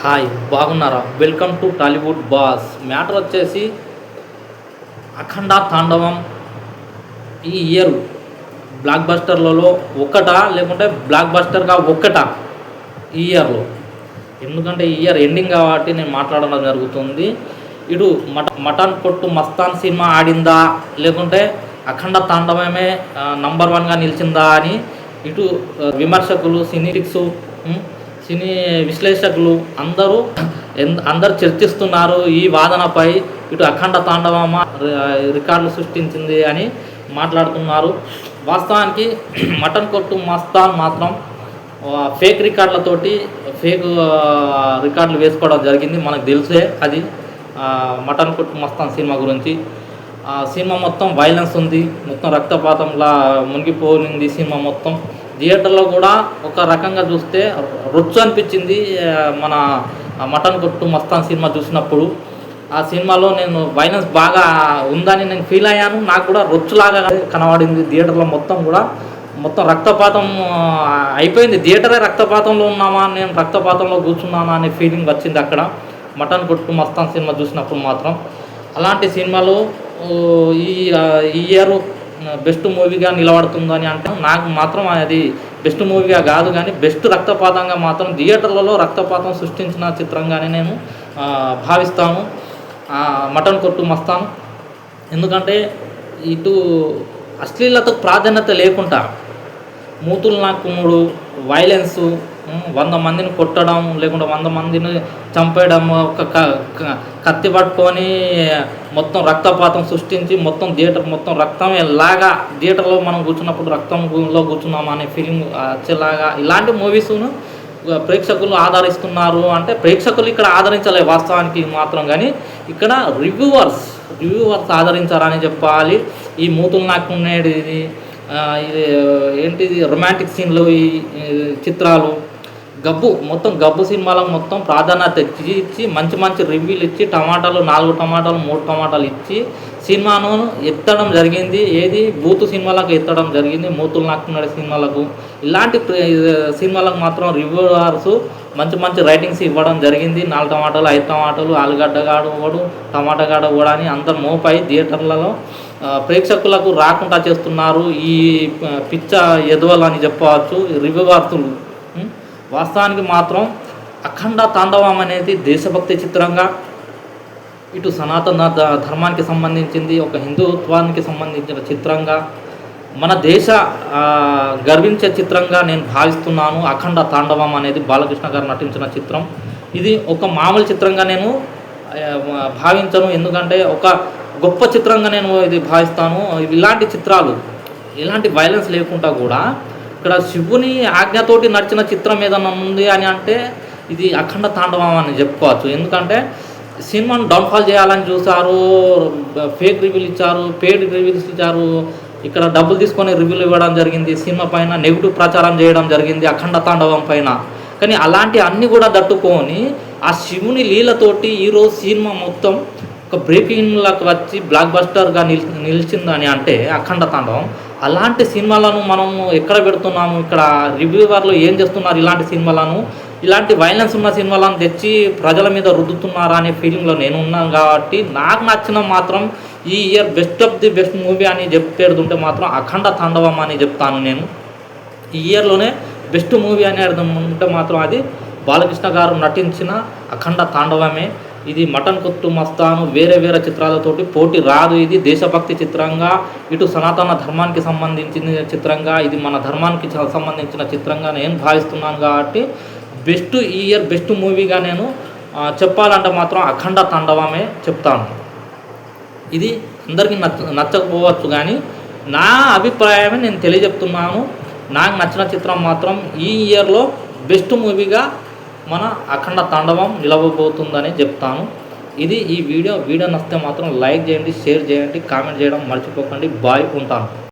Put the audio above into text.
Hi, బాగున్నారా? Welcome to Tollywood boss. Matter వచ్చేసి అఖండ తాండవం ఈ ఇయర్ బ్లాక్ బస్టర్లలో ఒక్కటా లేకుంటే బ్లాక్ బస్టర్గా ఒక్కటా ఈ ఇయర్లో. ఎందుకంటే ఈ ఇయర్ ఎండింగ్ కాబట్టి నేను మాట్లాడడం జరుగుతుంది. ఇటు మటన్ కొట్టు మస్తాన్ సినిమా ఆడిందా లేకుంటే అఖండ తాండవమే నంబర్ 1గా నిలిచిందా అని ఇటు విమర్శకులు, సినీ విశ్లేషకులు అందరూ చర్చిస్తున్నారు ఈ వాదనపై. ఇటు అఖండ తాండవమా రికార్డులు సృష్టించింది అని మాట్లాడుతున్నారు. వాస్తవానికి మటన్ కొట్టు మస్తాన్ మాత్రం ఫేక్ రికార్డులతోటి రికార్డులు వేసుకోవడం జరిగింది. మనకు తెలిసే అది మటన్ కొట్టు మస్తాన్ సినిమా గురించి. సినిమా మొత్తం వైలెన్స్ ఉంది, మొత్తం రక్తపాతంలా మునిగిపోయింది సినిమా మొత్తం. థియేటర్లో కూడా ఒక రకంగా చూస్తే రొచ్చు అనిపించింది. మన మటన్ కొట్టు మస్తాన్ సినిమా చూసినప్పుడు ఆ సినిమాలో నేను వైలెన్స్ బాగా ఉందని నేను ఫీల్ అయ్యాను. నాకు కూడా రొచ్చులాగా కనబడింది. థియేటర్లో మొత్తం రక్తపాతం అయిపోయింది. థియేటరే రక్తపాతంలో ఉన్నామా, నేను రక్తపాతంలో కూర్చున్నానా అనే ఫీలింగ్ వచ్చింది అక్కడ మటన్ కొట్టు మస్తాన్ సినిమా చూసినప్పుడు మాత్రం. అలాంటి సినిమాలు ఈ ఇయర్ బెస్ట్ మూవీగా నిలబడుతుందని అంటే నాకు మాత్రం అది బెస్ట్ మూవీగా కాదు, కానీ బెస్ట్ రక్తపాతంగా మాత్రం థియేటర్లలో రక్తపాతం సృష్టించిన చిత్రంగానే నేను భావిస్తాను మటన్ కొట్టు మస్తాన్. ఎందుకంటే ఇటు అశ్లీలతకు ప్రాధాన్యత లేకుండా మూతులు నాకుముడు, వైలెన్సు, 100 మందిని కొట్టడం లేకుంటే 100 మందిని చంపేయడం, ఒక కత్తి పట్టుకొని మొత్తం రక్తపాతం సృష్టించి మొత్తం థియేటర్ మొత్తం రక్తం లాగా థియేటర్లో మనం కూర్చున్నప్పుడు రక్తంలో కూర్చున్నాం అనే ఫీలింగ్ వచ్చేలాగా ఇలాంటి మూవీస్ను ప్రేక్షకులు ఆదరిస్తున్నారు. అంటే ప్రేక్షకులు ఇక్కడ ఆదరించలే వాస్తవానికి మాత్రం, కానీ ఇక్కడ రివ్యూవర్స్ ఆదరించారని చెప్పాలి. ఈ మూతులు నాకునేది ఇది ఏంటిది రొమాంటిక్ సీన్లు, ఈ చిత్రాలు, మొత్తం గబ్బు సినిమాలకు మొత్తం ప్రాధాన్యత ఇచ్చి మంచి రివ్యూలు ఇచ్చి 4 టమాటాలు 3 టమాటాలు ఇచ్చి సినిమాను ఎత్తడం జరిగింది. ఏది బూతు సినిమాలకు ఎత్తడం జరిగింది, మూతులు నాకున్న సినిమాలకు. ఇలాంటి సినిమాలకు మాత్రం రివ్యూవర్స్ మంచి రైటింగ్స్ ఇవ్వడం జరిగింది. 4 టమాటాలు 5 టమాటాలు, ఆలుగడ్డగాడు ఓడు, టమాటాగాడు ఓడా అని అందరు మోపై థియేటర్లలో ప్రేక్షకులకు రాకుండా చేస్తున్నారు ఈ పిచ్చ ఎదువలు అని చెప్పవచ్చు రివ్యూవర్సులు. వాస్తవానికి మాత్రం అఖండ తాండవం అనేది దేశభక్తి చిత్రంగా, ఇటు సనాతన ధర్మానికి సంబంధించింది, ఒక హిందుత్వానికి సంబంధించిన చిత్రంగా, మన దేశ గర్వించే చిత్రంగా నేను భావిస్తున్నాను. అఖండ తాండవం అనేది బాలకృష్ణ గారు నటించిన చిత్రం. ఇది ఒక మామూలు చిత్రంగా నేను భావించను, ఎందుకంటే ఒక గొప్ప చిత్రంగా నేను ఇది భావిస్తాను. ఇలాంటి చిత్రాలు ఇలాంటి వైలెన్స్ లేకుండా కూడా ఇక్కడ శివుని ఆజ్ఞతోటి నడిచిన చిత్రం ఏదన్నా ఉంది అని అంటే ఇది అఖండ తాండవం అని చెప్పుకోవచ్చు. ఎందుకంటే సినిమాను డౌన్ఫాల్ చేయాలని చూశారు, ఫేక్ రివ్యూలు ఇచ్చారు, పెయిడ్ రివ్యూస్ ఇచ్చారు, ఇక్కడ డబ్బులు తీసుకొని రివ్యూలు ఇవ్వడం జరిగింది, సినిమా పైన నెగిటివ్ ప్రచారం చేయడం జరిగింది అఖండ తాండవం పైన. కానీ అలాంటి అన్నీ కూడా తట్టుకొని ఆ శివుని లీలతోటి ఈరోజు సినిమా మొత్తం ఒక బ్రేకింగ్లకు వచ్చి బ్లాక్ బస్టర్గా నిలిచిందని అంటే అఖండ తాండవం. అలాంటి సినిమాలను మనము ఎక్కడ పెడుతున్నాము? ఇక్కడ రివ్యూవర్లు ఏం చేస్తున్నారు? ఇలాంటి వైలెన్స్ ఉన్న సినిమాలను తెచ్చి ప్రజల మీద రుద్దుతున్నారా అనే ఫీలింగ్లో నేను ఉన్నాను. కాబట్టి నాకు నచ్చిన మాత్రం ఈ year best of the best movie అని పెడుతుంటే మాత్రం అఖండ తాండవం అని చెప్తాను నేను. ఈ ఇయర్లోనే బెస్ట్ మూవీ అని ఉంటే మాత్రం అది బాలకృష్ణ గారు నటించిన అఖండ తాండవమే. ఇది మటన్ కొట్టు మస్తాను వేరే చిత్రాలతోటి పోటీ రాదు. ఇది దేశభక్తి చిత్రంగా, ఇటు సనాతన ధర్మానికి సంబంధించిన చిత్రంగా, ఇది మన ధర్మానికి సంబంధించిన చిత్రంగా నేను భావిస్తున్నాను. కాబట్టి బెస్ట్ ఈ ఇయర్ బెస్ట్ మూవీగా నేను చెప్పాలంటే మాత్రం అఖండ తాండవమే చెప్తాను. ఇది అందరికీ నచ్చకపోవచ్చు, కానీ నా అభిప్రాయమే నేను తెలియజెప్తున్నాను. నాకు నచ్చిన చిత్రం మాత్రం ఈ ఇయర్లో బెస్ట్ మూవీగా మన అఖండ తాండవం నిలవబోతుందని చెప్తాను. ఇది ఈ వీడియో నచ్చితే మాత్రం లైక్ చేయండి, షేర్ చేయండి, కామెంట్ చేయడం మర్చిపోకండి. బాయ్, ఉంటాను.